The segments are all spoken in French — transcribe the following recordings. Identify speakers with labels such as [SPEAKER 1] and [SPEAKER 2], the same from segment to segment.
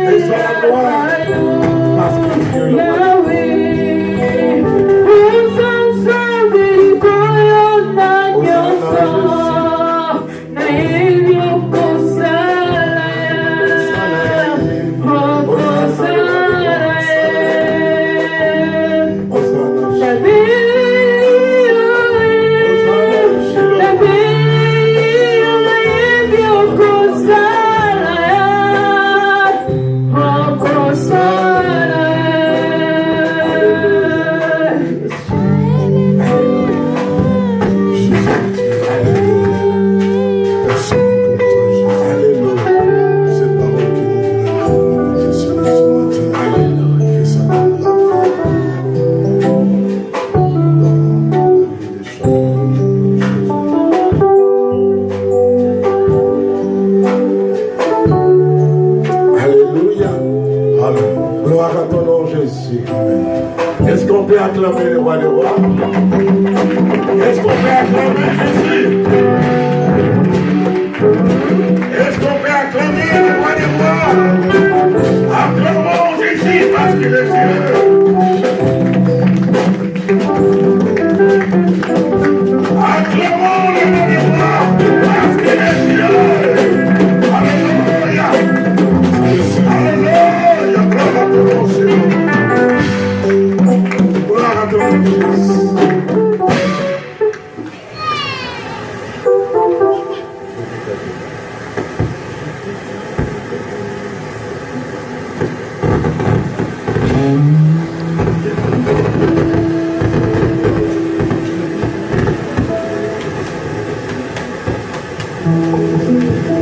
[SPEAKER 1] Et soit la gloire. Parce que Dieu le acclamer le roi des rois? Est-ce qu'on peut acclamer Jésus? Est-ce qu'on peut acclamer le roi des rois? Acclamons Jésus parce qu'il est Dieu. Acclamons le roi des rois parce qu'il est Dieu. Alléluia. Alléluia. Gloire à ton nom, Seigneur.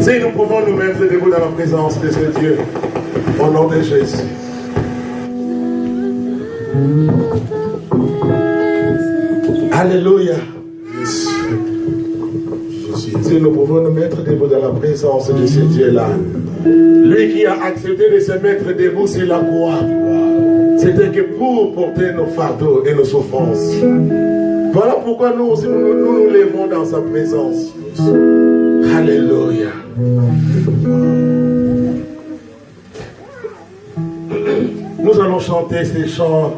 [SPEAKER 1] Si nous pouvons nous mettre debout dans la présence de ce Dieu, au nom de Jésus. Alléluia. Si nous pouvons nous mettre debout dans la présence de ce Dieu-là. Lui qui a accepté de se mettre debout sur la croix, c'était que pour porter nos fardeaux et nos souffrances. Voilà pourquoi nous aussi nous levons dans sa présence. Alléluia. Nous allons chanter ces chants.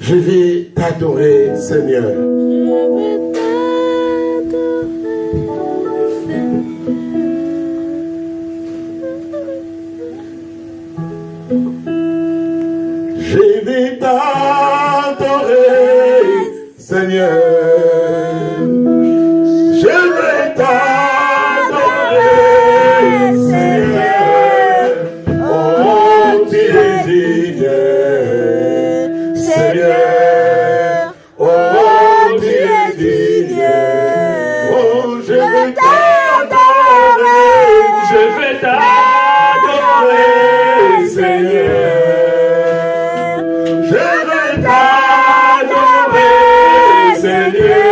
[SPEAKER 1] Je vais t'adorer, Seigneur. Je vais t'adorer, Seigneur. Je vais t'adorer, Seigneur. Oh, tu es digne, Seigneur. Oh, tu es digne. Oh, je vais t'adorer. Je vais t'adorer, Seigneur. Je vais t'adorer, Seigneur.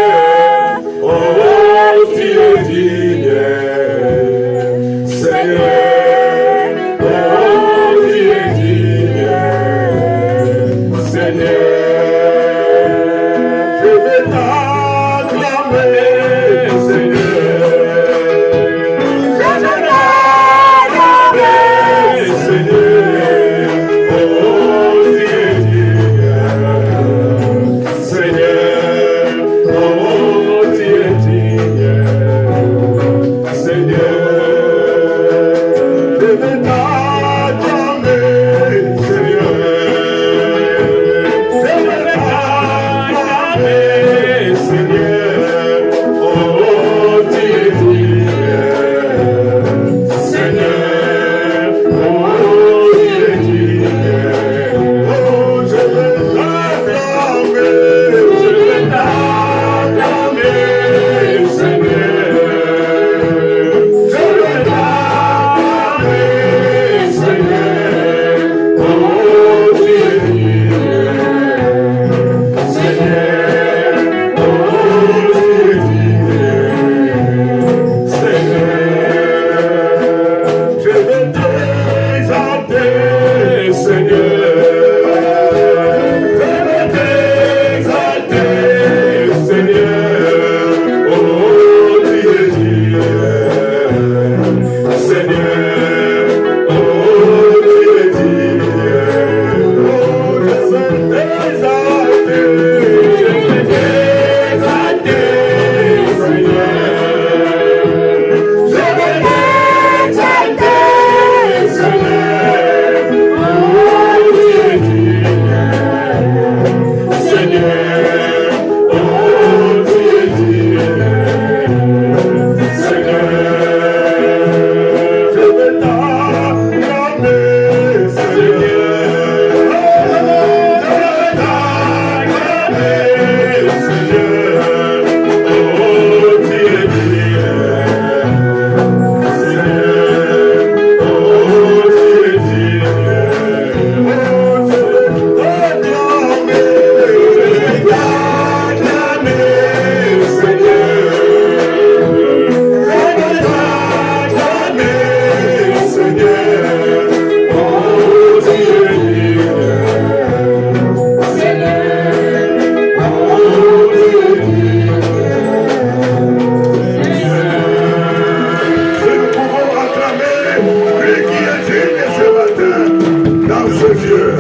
[SPEAKER 1] Dieu.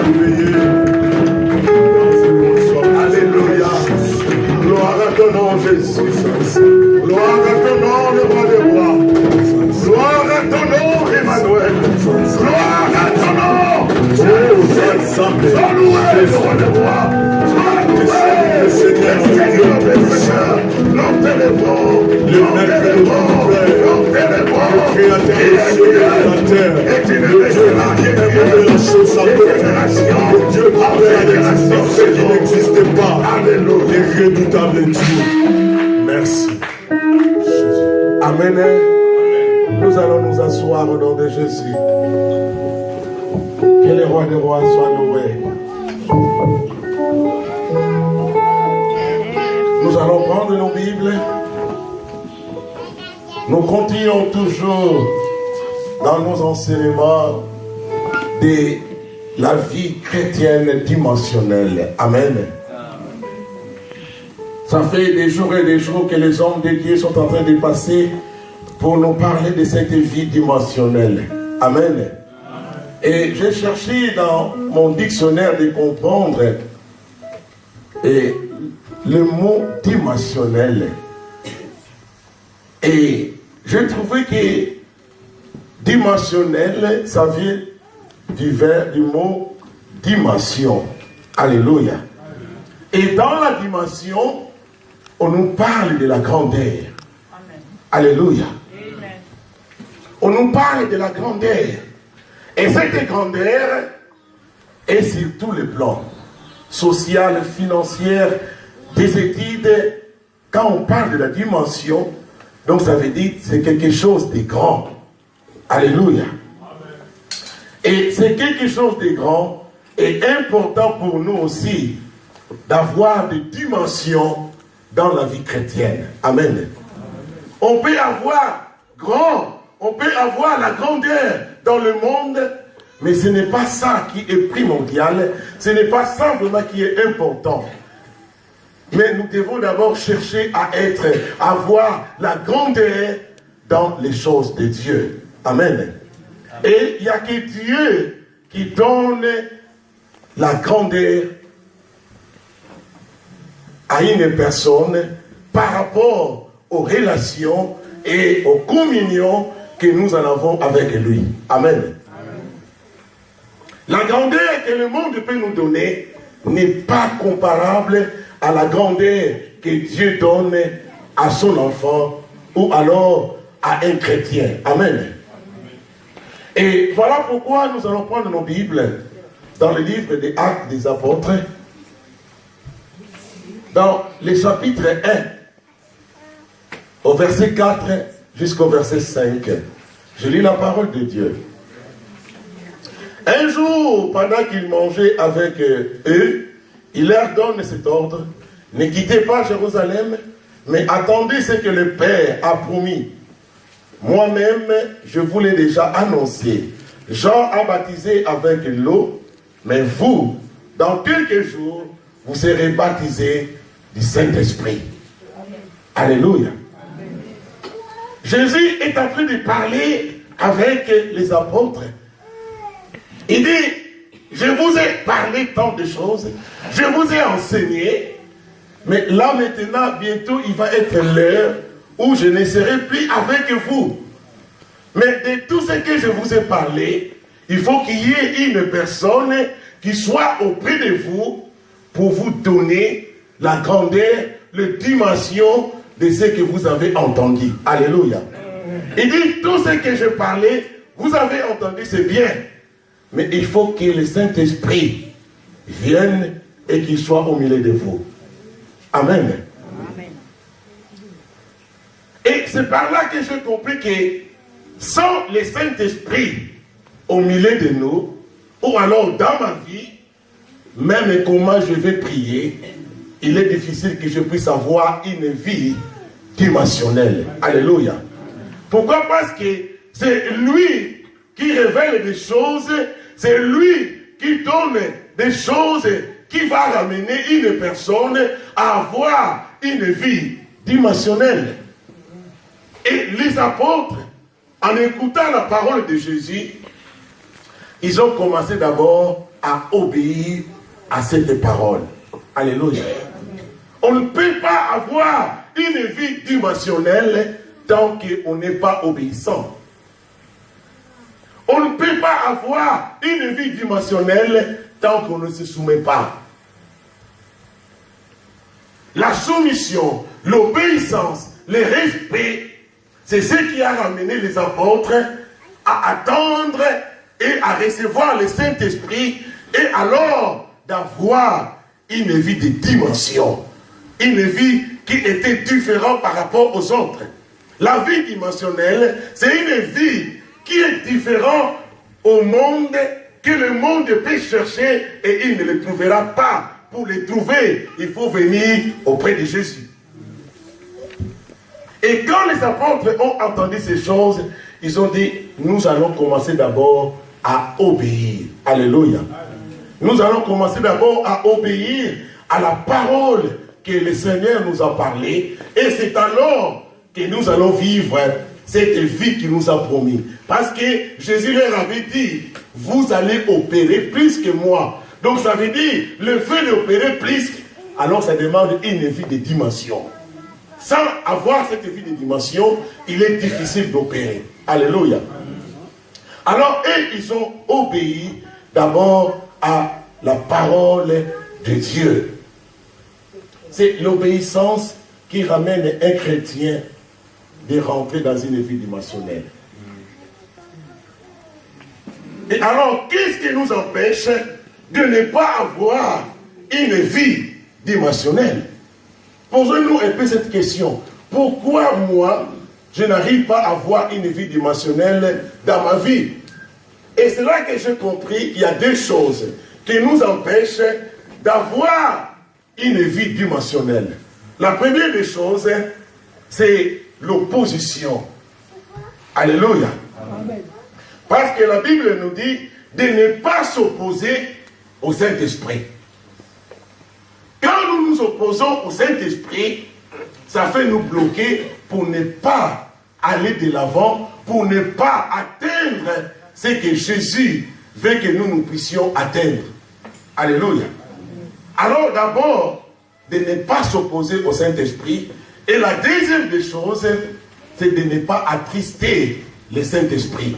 [SPEAKER 1] Alléluia. Gloire à ton nom, Jésus. Gloire à ton nom, le roi des rois. Gloire à ton nom, Emmanuel. Gloire à ton nom. Sois loué, le roi des rois. Sois loué, le Seigneur des Seigneurs. L'homme téléphone, le maître de l'univers, l'homme téléphone, le créateur de la terre, et tu ne laisseras rien de la chose à le Dieu appelle à l'existence ce qui n'existait pas. Alléluia. Les redoutables Dieu. Merci. Amen. Nous allons nous asseoir au nom de Jésus. Que le roi des rois soit loué. Nous allons prendre nos Bibles. Nous continuons toujours dans nos enseignements de la vie chrétienne dimensionnelle. Amen. Ça fait des jours et des jours que les hommes de Dieu sont en train de passer pour nous parler de cette vie dimensionnelle. Amen. Et j'ai cherché dans mon dictionnaire de comprendre le mot dimensionnel. Et j'ai trouvé que dimensionnel, ça vient du mot dimension. Alléluia. Et dans la dimension, on nous parle de la grandeur. Amen. Alléluia. Amen. On nous parle de la grandeur. Et cette grandeur est sur tous les plans. Social, financier, des études. Quand on parle de la dimension, donc ça veut dire que c'est quelque chose de grand. Alléluia. Amen. Et c'est quelque chose de grand et important pour nous aussi d'avoir des dimensions dans la vie chrétienne. Amen. Amen. On peut avoir grand, on peut avoir la grandeur dans le monde, mais ce n'est pas ça qui est primordial, ce n'est pas ça vraiment qui est important. Mais nous devons d'abord chercher à avoir la grandeur dans les choses de Dieu. Amen. Et il n'y a que Dieu qui donne la grandeur à une personne par rapport aux relations et aux communions que nous en avons avec lui. Amen. Amen. La grandeur que le monde peut nous donner n'est pas comparable à la grandeur que Dieu donne à son enfant ou alors à un chrétien. Amen. Et voilà pourquoi nous allons prendre nos Bibles dans le livre des Actes des Apôtres, dans le chapitre 1, au verset 4 jusqu'au verset 5. Je lis la parole de Dieu. Un jour, pendant qu'ils mangeaient avec eux, il leur donne cet ordre: ne quittez pas Jérusalem, mais attendez ce que le Père a promis. Moi-même, je vous l'ai déjà annoncé. Jean a baptisé avec l'eau, mais vous, dans quelques jours, vous serez baptisés du Saint-Esprit. Alléluia. Amen. Jésus est en train de parler avec les apôtres. Il dit: je vous ai parlé tant de choses, je vous ai enseigné, mais là maintenant, bientôt, il va être l'heure où je ne serai plus avec vous. Mais de tout ce que je vous ai parlé, il faut qu'il y ait une personne qui soit auprès de vous pour vous donner la grandeur, la dimension de ce que vous avez entendu. Alléluia. Il dit: tout ce que je parlais, vous avez entendu, c'est bien. Mais il faut que le Saint-Esprit vienne et qu'il soit au milieu de vous. Amen. Amen. Et c'est par là que j'ai compris que sans le Saint-Esprit au milieu de nous, ou alors dans ma vie, même comment je vais prier, il est difficile que je puisse avoir une vie dimensionnelle. Alléluia. Pourquoi? Parce que c'est lui qui révèle des choses, c'est lui qui donne des choses qui va ramener une personne à avoir une vie dimensionnelle. Et les apôtres, en écoutant la parole de Jésus, ils ont commencé d'abord à obéir à cette parole. Alléluia. On ne peut pas avoir une vie dimensionnelle tant qu'on n'est pas obéissant. On ne peut pas avoir une vie dimensionnelle tant qu'on ne se soumet pas. La soumission, l'obéissance, le respect, c'est ce qui a ramené les apôtres à attendre et à recevoir le Saint-Esprit et alors d'avoir une vie de dimension, une vie qui était différente par rapport aux autres. La vie dimensionnelle, c'est une vie qui est différente au monde, que le monde peut chercher et il ne le trouvera pas. Pour les trouver, il faut venir auprès de Jésus. Et quand les apôtres ont entendu ces choses, ils ont dit, nous allons commencer d'abord à obéir. Alléluia. Nous allons commencer d'abord à obéir à la parole que le Seigneur nous a parlé. Et c'est alors que nous allons vivre cette vie qu'il nous a promis. Parce que Jésus leur avait dit, vous allez opérer plus que moi. Donc ça veut dire, le fait d'opérer plus, alors ça demande une vie de dimension. Sans avoir cette vie de dimension, il est difficile d'opérer. Alléluia. Alors eux, ils ont obéi d'abord à la parole de Dieu. C'est l'obéissance qui ramène un chrétien de rentrer dans une vie dimensionnelle. Et alors, qu'est-ce qui nous empêche de ne pas avoir une vie dimensionnelle? Posons-nous un peu cette question. Pourquoi moi, je n'arrive pas à avoir une vie dimensionnelle dans ma vie? Et c'est là que j'ai compris qu'il y a deux choses qui nous empêchent d'avoir une vie dimensionnelle. La première des choses, c'est l'opposition. Alléluia. Amen. Parce que la Bible nous dit de ne pas s'opposer au Saint-Esprit. Quand nous nous opposons au Saint-Esprit, ça fait nous bloquer pour ne pas aller de l'avant, pour ne pas atteindre ce que Jésus veut que nous puissions atteindre. Alléluia. Alors d'abord, de ne pas s'opposer au Saint-Esprit. Et la deuxième des choses, c'est de ne pas attrister le Saint-Esprit.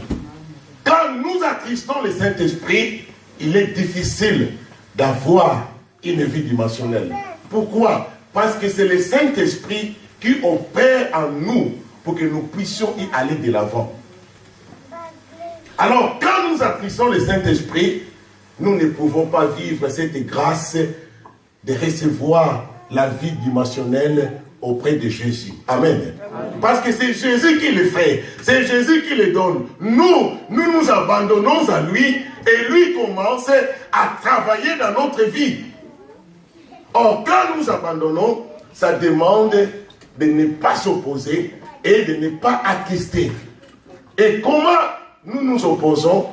[SPEAKER 1] Quand nous attristons le Saint-Esprit, il est difficile d'avoir une vie dimensionnelle. Pourquoi? Parce que c'est le Saint-Esprit qui opère en nous pour que nous puissions y aller de l'avant. Alors, quand nous attristons le Saint-Esprit, nous ne pouvons pas vivre cette grâce de recevoir la vie dimensionnelle auprès de Jésus. Amen. Parce que c'est Jésus qui le fait. C'est Jésus qui le donne. Nous nous abandonnons à lui et lui commence à travailler dans notre vie. Or, quand nous abandonnons, ça demande de ne pas s'opposer et de ne pas attrister. Et comment nous nous opposons?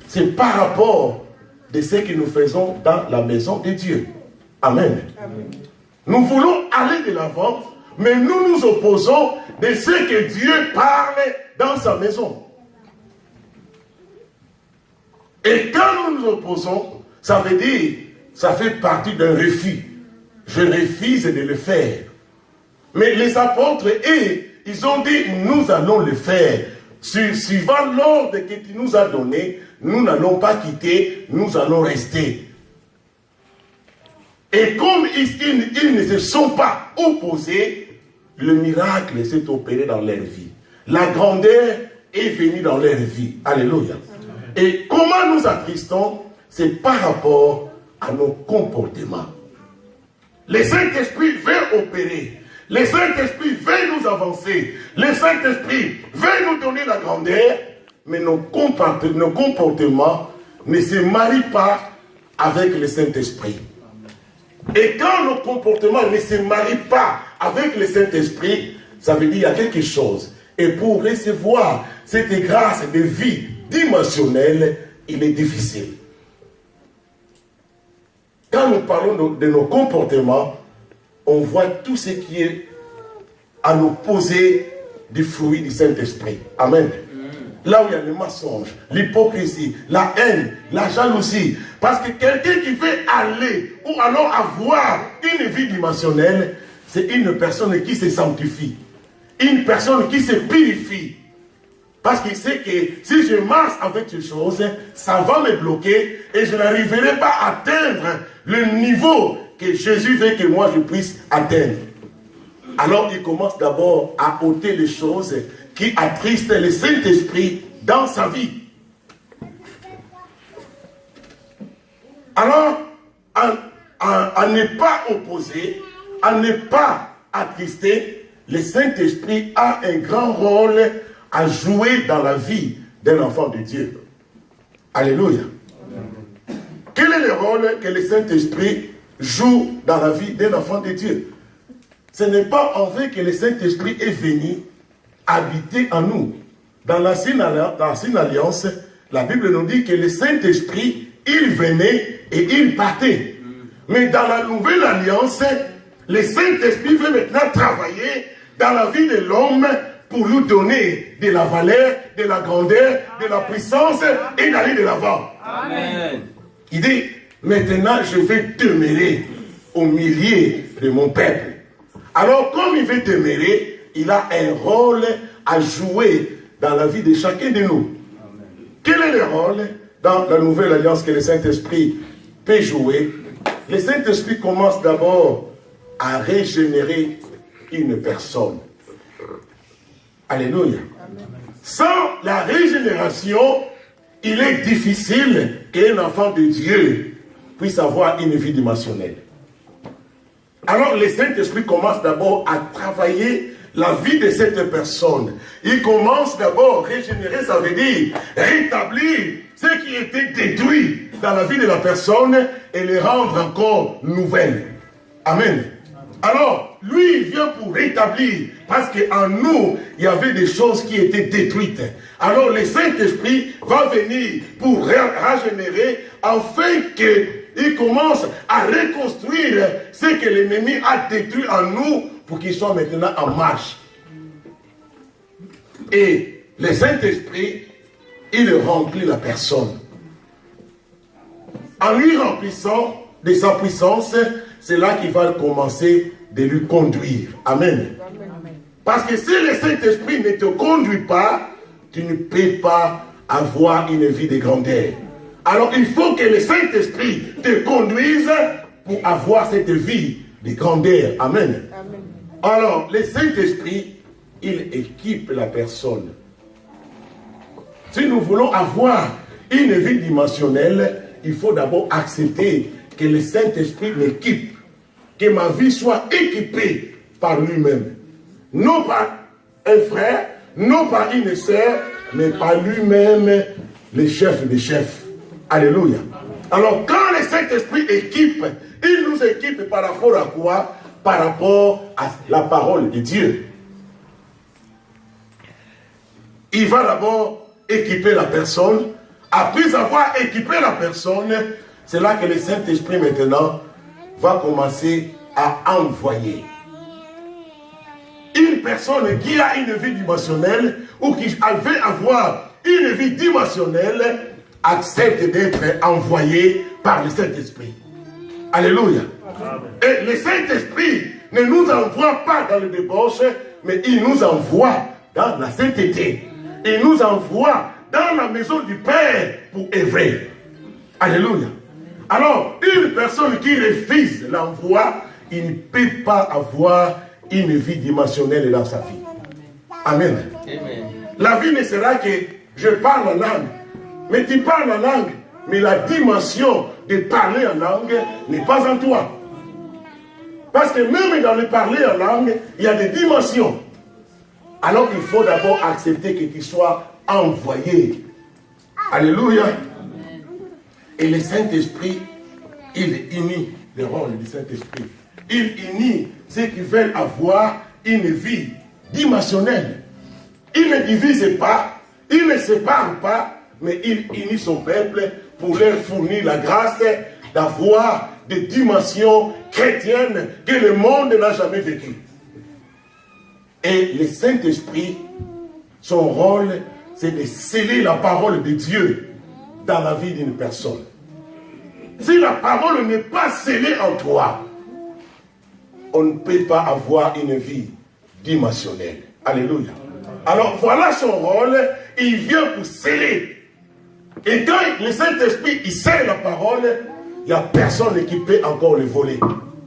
[SPEAKER 1] C'est par rapport de ce que nous faisons dans la maison de Dieu. Amen. Amen. Nous voulons aller de l'avant, mais nous nous opposons de ce que Dieu parle dans sa maison. Et quand nous nous opposons, ça veut dire, ça fait partie d'un refus. Je refuse de le faire. Mais les apôtres, ils ont dit, nous allons le faire. Suivant l'ordre que tu nous as donné, nous n'allons pas quitter, nous allons rester. Et comme ils ne se sont pas opposés, le miracle s'est opéré dans leur vie. La grandeur est venue dans leur vie. Alléluia. Et comment nous attristons? C'est par rapport à nos comportements. Le Saint-Esprit veut opérer. Le Saint-Esprit veut nous avancer. Le Saint-Esprit veut nous donner la grandeur. Mais nos comportements ne se marient pas avec le Saint-Esprit. Et quand nos comportements ne se marient pas avec le Saint-Esprit, ça veut dire qu'il y a quelque chose. Et pour recevoir cette grâce de vie dimensionnelle, il est difficile. Quand nous parlons de nos comportements, on voit tout ce qui est à l'opposé du fruit du Saint-Esprit. Amen. là où il y a le mensonge, l'hypocrisie, la haine, la jalousie. Parce que quelqu'un qui veut aller ou alors avoir une vie dimensionnelle, c'est une personne qui se sanctifie, une personne qui se purifie. Parce qu'il sait que si je marche avec ces choses, ça va me bloquer et je n'arriverai pas à atteindre le niveau que Jésus veut que moi je puisse atteindre. Alors il commence d'abord à ôter les choses qui attristent le Saint-Esprit dans sa vie. Alors, à ne pas opposer, à ne pas attrister, le Saint-Esprit a un grand rôle à jouer dans la vie d'un enfant de Dieu. Alléluia. Quel est le rôle que le Saint-Esprit joue dans la vie d'un enfant de Dieu? Ce n'est pas en vrai que le Saint-Esprit est venu habiter en nous. Dans l'Ancienne Alliance, la Bible nous dit que le Saint-Esprit, il venait et il partait. Mais dans la Nouvelle Alliance, le Saint-Esprit veut maintenant travailler dans la vie de l'homme pour lui donner de la valeur, de la grandeur, de la puissance et d'aller de l'avant. Amen. Il dit, maintenant je vais demeurer au milieu de mon peuple. Alors comme il veut demeurer, il a un rôle à jouer dans la vie de chacun de nous. Amen. Quel est le rôle dans la nouvelle alliance que le Saint-Esprit peut jouer? Le Saint-Esprit commence d'abord à régénérer une personne. Alléluia. Amen. Sans la régénération, il est difficile qu'un enfant de Dieu puisse avoir une vie dimensionnelle. Alors le Saint-Esprit commence d'abord à travailler la vie de cette personne. Il commence d'abord à régénérer, ça veut dire rétablir ce qui était détruit dans la vie de la personne et les rendre encore nouvelles. Amen. Alors, lui, il vient pour rétablir, parce qu'en nous, il y avait des choses qui étaient détruites. Alors, le Saint-Esprit va venir pour régénérer, afin qu'il commence à reconstruire ce que l'ennemi a détruit en nous, pour qu'il soit maintenant en marche. Et le Saint-Esprit, il remplit la personne. En lui remplissant de sa puissance, c'est là qu'il va commencer de lui conduire. Amen. Amen. Parce que si le Saint-Esprit ne te conduit pas, tu ne peux pas avoir une vie de grandeur. Alors il faut que le Saint-Esprit te conduise pour avoir cette vie de grandeur. Amen. Amen. Alors le Saint-Esprit, il équipe la personne. Si nous voulons avoir une vie dimensionnelle, il faut d'abord accepter que le Saint-Esprit m'équipe, que ma vie soit équipée par lui-même. Non par un frère, non par une sœur, mais par lui-même, le chef des chefs. Alléluia. Alors quand le Saint-Esprit équipe, il nous équipe par rapport à quoi? Par rapport à la parole de Dieu. Il va d'abord équiper la personne. Après avoir équipé la personne, c'est là que le Saint-Esprit maintenant va commencer à envoyer. Une personne qui a une vie dimensionnelle ou qui veut avoir une vie dimensionnelle accepte d'être envoyé par le Saint-Esprit. Alléluia. Amen. Et le Saint-Esprit ne nous envoie pas dans le débauche, mais il nous envoie dans la sainteté. Il nous envoie dans la maison du Père pour œuvrer. Alléluia. Alors, une personne qui refuse l'envoi, il ne peut pas avoir une vie dimensionnelle dans sa vie. Amen. Amen. La vie ne sera que je parle en langue. Mais tu parles en langue, mais la dimension de parler en langue n'est pas en toi. Parce que même dans le parler en langue, il y a des dimensions. Alors il faut d'abord accepter que tu sois envoyé. Alléluia. Et le Saint-Esprit, il unit le rôle du Saint-Esprit. Il unit ceux qui veulent avoir une vie dimensionnelle. Il ne divise pas, il ne sépare pas, mais il unit son peuple pour leur fournir la grâce d'avoir des dimensions chrétiennes que le monde n'a jamais vécues. Et le Saint-Esprit, son rôle, c'est de sceller la parole de Dieu dans la vie d'une personne. Si la parole n'est pas scellée en toi, on ne peut pas avoir une vie dimensionnelle. Alléluia. Alors voilà son rôle, il vient pour sceller. Et quand le Saint-Esprit, il scelle la parole, il n'y a personne qui peut encore le voler.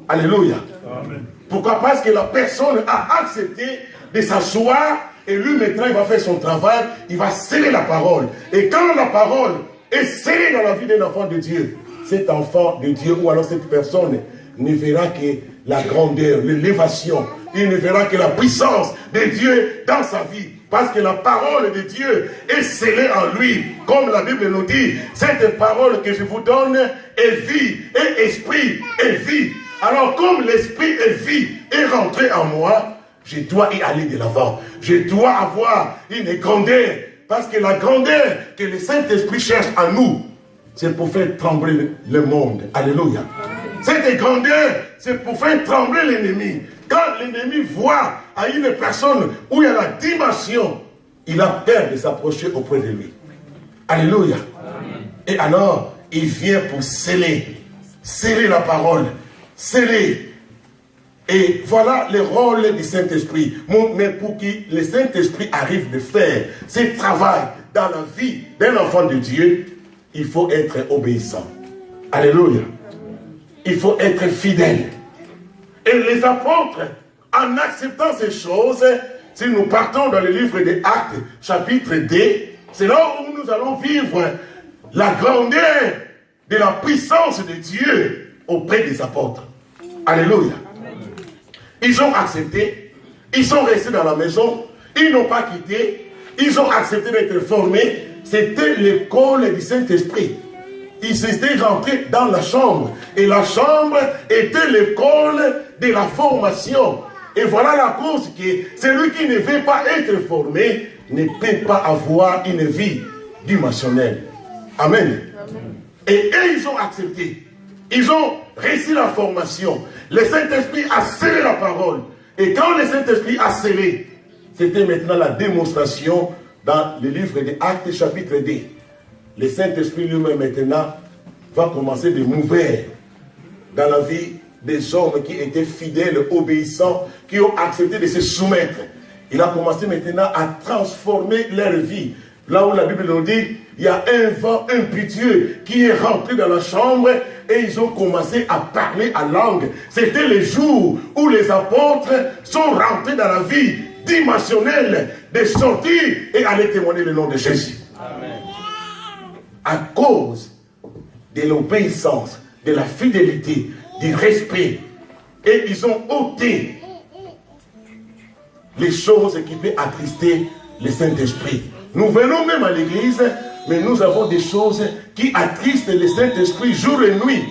[SPEAKER 1] Alléluia. Amen. Pourquoi? Parce que la personne a accepté de s'asseoir et lui maintenant il va faire son travail, il va sceller la parole. Et quand la parole est scellée dans la vie d'un enfant de Dieu, cet enfant de Dieu ou alors cette personne ne verra que la grandeur, l'élévation. Il ne verra que la puissance de Dieu dans sa vie. Parce que la parole de Dieu est scellée en lui. Comme la Bible nous dit, cette parole que je vous donne est vie, et esprit est vie. Alors comme l'esprit est vie est rentré en moi, je dois y aller de l'avant. Je dois avoir une grandeur. Parce que la grandeur que le Saint-Esprit cherche en nous, c'est pour faire trembler le monde. Alléluia. Cette grandeur, c'est pour faire trembler l'ennemi. Quand l'ennemi voit à une personne où il y a la dimension, il a peur de s'approcher auprès de lui. Alléluia. Amen. Et alors, il vient pour sceller la parole, sceller. Et voilà le rôle du Saint-Esprit. Mais pour que le Saint-Esprit arrive de faire ce travail dans la vie d'un enfant de Dieu, il faut être obéissant. Alléluia. Il faut être fidèle. Et les apôtres, en acceptant ces choses, si nous partons dans le livre des Actes, chapitre 2, c'est là où nous allons vivre la grandeur de la puissance de Dieu auprès des apôtres. Alléluia. Ils ont accepté, ils sont restés dans la maison, ils n'ont pas quitté, ils ont accepté d'être formés. C'était l'école du Saint-Esprit. Ils étaient rentrés dans la chambre. Et la chambre était l'école de la formation. Et voilà la cause que celui qui ne veut pas être formé ne peut pas avoir une vie dimensionnelle. Amen. Amen. Et eux, ils ont accepté. Ils ont réussi la formation. Le Saint-Esprit a scellé la parole. Et quand le Saint-Esprit a scellé, c'était maintenant la démonstration dans le livre des Actes, chapitre 2. Le Saint-Esprit lui-même maintenant va commencer de mouvoir dans la vie des hommes qui étaient fidèles, obéissants, qui ont accepté de se soumettre. Il a commencé maintenant à transformer leur vie. Là où la Bible nous dit, il y a un vent impétueux qui est rentré dans la chambre et ils ont commencé à parler en langue. C'était le jour où les apôtres sont rentrés dans la vie dimensionnelle de sortir et aller témoigner le nom de Jésus. Amen. À cause de l'obéissance, de la fidélité, du respect. Et ils ont ôté les choses qui peuvent attrister le Saint-Esprit. Nous venons même à l'église, mais nous avons des choses qui attristent le Saint-Esprit jour et nuit.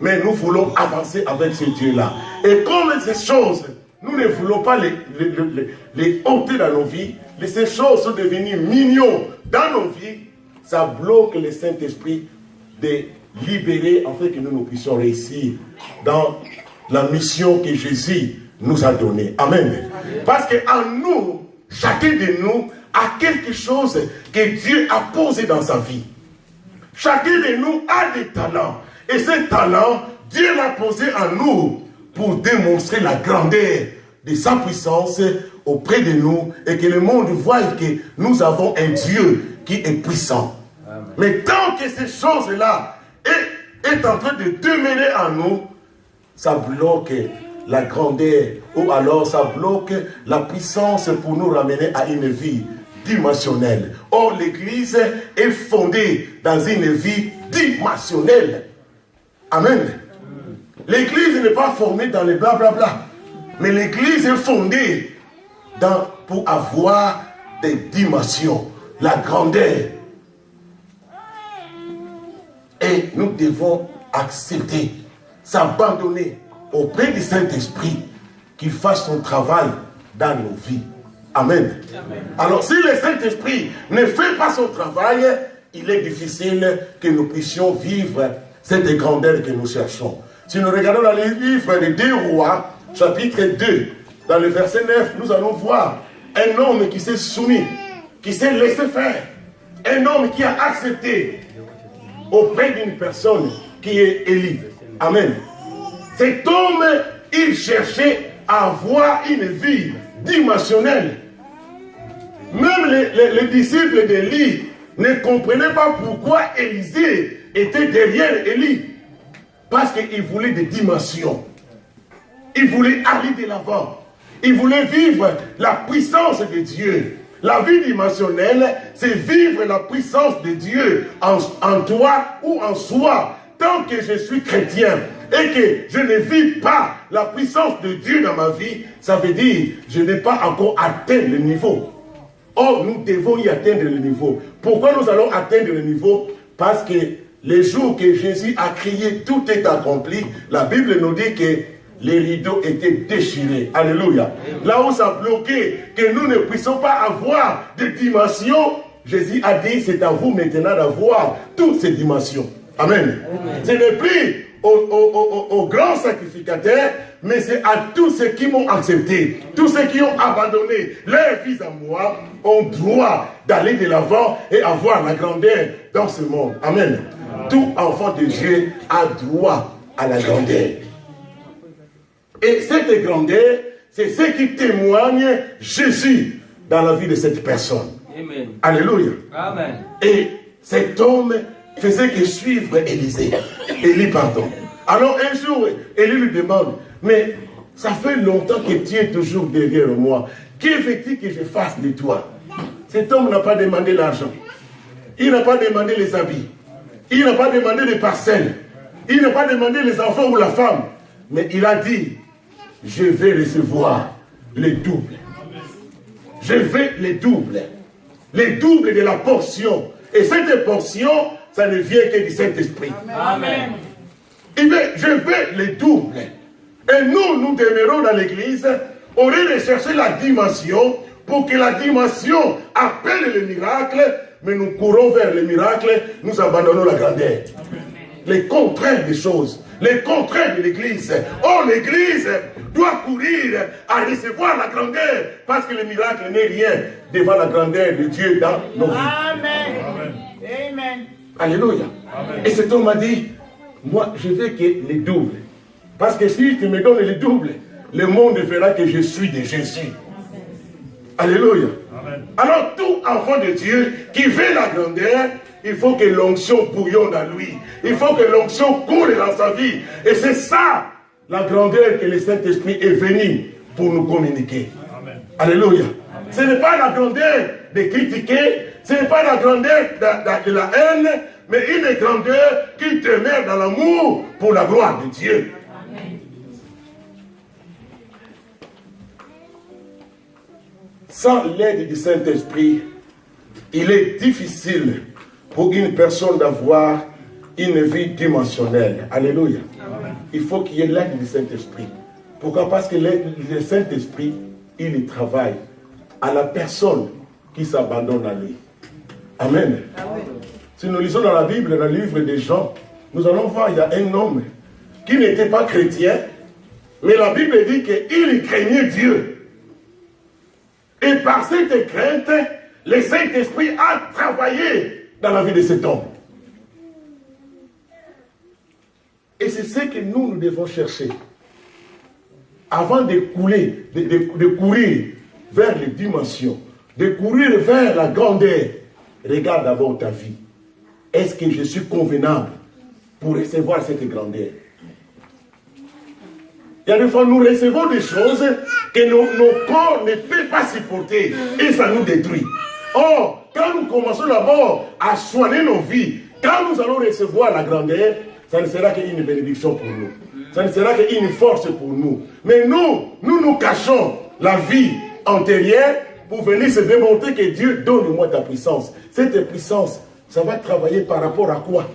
[SPEAKER 1] Mais nous voulons avancer avec ce Dieu-là. Et comme ces choses, nous ne voulons pas les ôter dans nos vies, ces choses sont devenues mignons dans nos vies, ça bloque le Saint-Esprit de libérer, en fait, que nous puissions réussir dans la mission que Jésus nous a donnée. Amen. Parce qu'en nous, chacun de nous a quelque chose que Dieu a posé dans sa vie. Chacun de nous a des talents. Et ces talents, Dieu l'a posé en nous pour démontrer la grandeur de sa puissance auprès de nous et que le monde voit que nous avons un Dieu qui est puissant. Amen. Mais tant que ces choses-là est en train de demeurer en nous, ça bloque la grandeur ou alors ça bloque la puissance pour nous ramener à une vie dimensionnelle. Or, l'Église est fondée dans une vie dimensionnelle. Amen. L'Église n'est pas formée dans les blablabla, mais l'Église est fondée pour avoir des dimensions, la grandeur. Et nous devons accepter, s'abandonner auprès du Saint-Esprit qu'il fasse son travail dans nos vies. Amen. Amen. Alors si le Saint-Esprit ne fait pas son travail, il est difficile que nous puissions vivre cette grandeur que nous cherchons. Si nous regardons dans le livre des 2 Rois, chapitre 2, dans le verset 9, nous allons voir un homme qui s'est soumis, qui s'est laissé faire. Un homme qui a accepté auprès d'une personne qui est Élie. Amen. Cet homme, il cherchait à avoir une vie dimensionnelle. Même les disciples d'Élie ne comprenaient pas pourquoi Élisée était derrière Élie. Parce qu'il voulait des dimensions. Il voulait aller de l'avant. Il voulait vivre la puissance de Dieu. La vie dimensionnelle, c'est vivre la puissance de Dieu en toi ou en soi. Tant que je suis chrétien et que je ne vis pas la puissance de Dieu dans ma vie, ça veut dire que je n'ai pas encore atteint le niveau. Or, nous devons y atteindre le niveau. Pourquoi nous allons atteindre le niveau? Parce que le jour que Jésus a crié, tout est accompli, la Bible nous dit que les rideaux étaient déchirés. Alléluia. Là où ça bloquait, que nous ne puissions pas avoir de dimensions, Jésus a dit, c'est à vous maintenant d'avoir toutes ces dimensions. Amen. Ce n'est plus aux grands sacrificateurs, mais c'est à tous ceux qui m'ont accepté, tous ceux qui ont abandonné leur vie à moi, ont droit d'aller de l'avant et avoir la grandeur dans ce monde. Amen. Tout enfant de Dieu a droit à la grandeur. Et cette grandeur, c'est ce qui témoigne Jésus dans la vie de cette personne. Amen. Alléluia. Amen. Et cet homme faisait que suivre Élie, pardon. Alors un jour, Élie lui demande, mais ça fait longtemps que tu es toujours derrière moi. Que veux-tu que je fasse de toi? Cet homme n'a pas demandé l'argent. Il n'a pas demandé les habits. Il n'a pas demandé les parcelles. Il n'a pas demandé les enfants ou la femme. Mais il a dit, je vais recevoir le double. Je vais le double. Le double de la portion. Et cette portion, ça ne vient que du Saint-Esprit. Amen. Je vais le double. Et nous demeurons dans l'église, au lieu de chercher la dimension, pour que la dimension appelle le miracle, mais nous courons vers le miracle, nous abandonnons la grandeur. Les contraires des choses, les contraires de l'église. Or, l'église doit courir à recevoir la grandeur, parce que le miracle n'est rien devant la grandeur de Dieu dans nos vies. Amen. Amen. Alléluia. Amen. Et cet homme m'a dit, moi, je veux que le double. Parce que si tu me donnes le double, le monde verra que je suis de Jésus. Alléluia. Amen. Alors, tout enfant de Dieu qui veut la grandeur, il faut que l'onction bouillonne dans lui. Il faut que l'onction coule dans sa vie. Et c'est ça, la grandeur que le Saint-Esprit est venu pour nous communiquer. Amen. Alléluia. Amen. Ce n'est pas la grandeur de critiquer, ce n'est pas la grandeur de la haine, mais une grandeur qui demeure dans l'amour pour la gloire de Dieu. Amen. Sans l'aide du Saint-Esprit, il est difficile pour une personne d'avoir une vie dimensionnelle. Alléluia. Amen. Il faut qu'il y ait l'aide du Saint-Esprit. Pourquoi? Parce que le Saint-Esprit, il travaille à la personne qui s'abandonne à lui. Amen. Amen. Si nous lisons dans la Bible, dans le livre des Jean, nous allons voir, il y a un homme qui n'était pas chrétien, mais la Bible dit qu'il craignait Dieu. Et par cette crainte, le Saint-Esprit a travaillé dans la vie de cet homme. Et c'est ce que nous devons chercher. Avant de couler, de courir vers les dimensions, de courir vers la grandeur, regarde d'abord ta vie. Est-ce que je suis convenable pour recevoir cette grandeur? Il y a des fois, nous recevons des choses que nos corps ne peuvent pas supporter et ça nous détruit. Or, quand nous commençons d'abord à soigner nos vies, quand nous allons recevoir la grandeur, ça ne sera qu'une bénédiction pour nous. Ça ne sera qu'une force pour nous. Mais nous cachons la vie antérieure pour venir se démontrer que Dieu donne-moi ta puissance. Cette puissance, ça va travailler par rapport à quoi?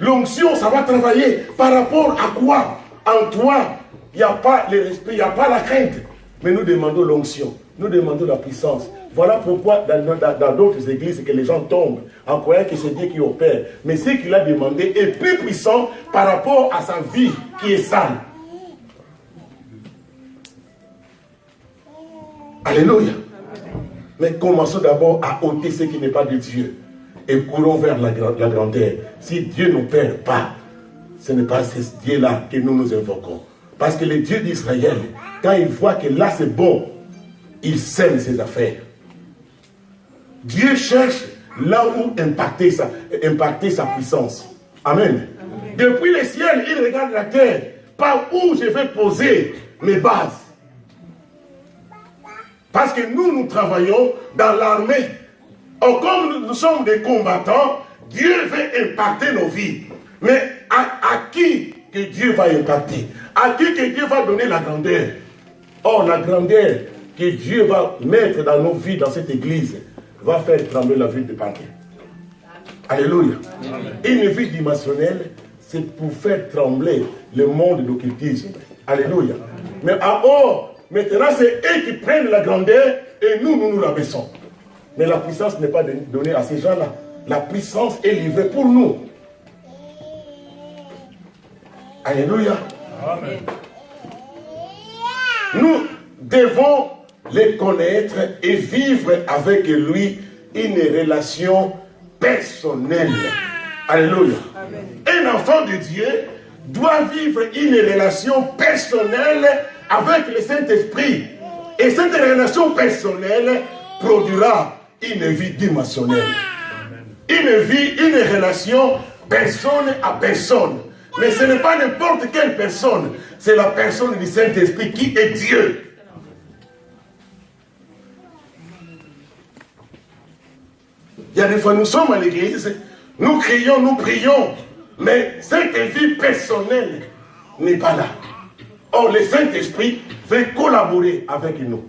[SPEAKER 1] L'onction, ça va travailler par rapport à quoi? En toi, il n'y a pas le respect, il n'y a pas la crainte. Mais nous demandons l'onction, nous demandons la puissance. Voilà pourquoi dans d'autres églises que les gens tombent en croyant que c'est Dieu qui opère. Mais ce qu'il a demandé est plus puissant par rapport à sa vie qui est sale. Alléluia. Mais commençons d'abord à ôter ce qui n'est pas de Dieu. Et courons vers la grandeur. Si Dieu ne nous perd pas, ce n'est pas ce Dieu-là que nous invoquons. Parce que le Dieu d'Israël, quand il voit que là c'est bon, il sème ses affaires. Dieu cherche là où impacter sa puissance. Amen. Depuis le ciel, il regarde la terre, par où je vais poser mes bases. Parce que nous travaillons dans l'armée. Or, comme nous sommes des combattants, Dieu veut impacter nos vies. Mais à qui que Dieu va impacter? À qui que Dieu va donner la grandeur? Or, la grandeur que Dieu va mettre dans nos vies, dans cette église, va faire trembler la vie de Paris. Alléluia. Une vie dimensionnelle, c'est pour faire trembler le monde d'occultisme. Alléluia. Mais maintenant, c'est eux qui prennent la grandeur et nous la baissons. Mais la puissance n'est pas donnée à ces gens-là. La puissance est livrée pour nous. Alléluia. Amen. Nous devons les connaître et vivre avec lui une relation personnelle. Alléluia. Amen. Un enfant de Dieu doit vivre une relation personnelle avec le Saint-Esprit. Et cette relation personnelle produira une vie dimensionnelle. Une relation personne à personne. Mais ce n'est pas n'importe quelle personne. C'est la personne du Saint-Esprit qui est Dieu. Il y a des fois, nous sommes à l'église, nous crions, nous prions, mais cette vie personnelle n'est pas là. Or, le Saint-Esprit veut collaborer avec nous.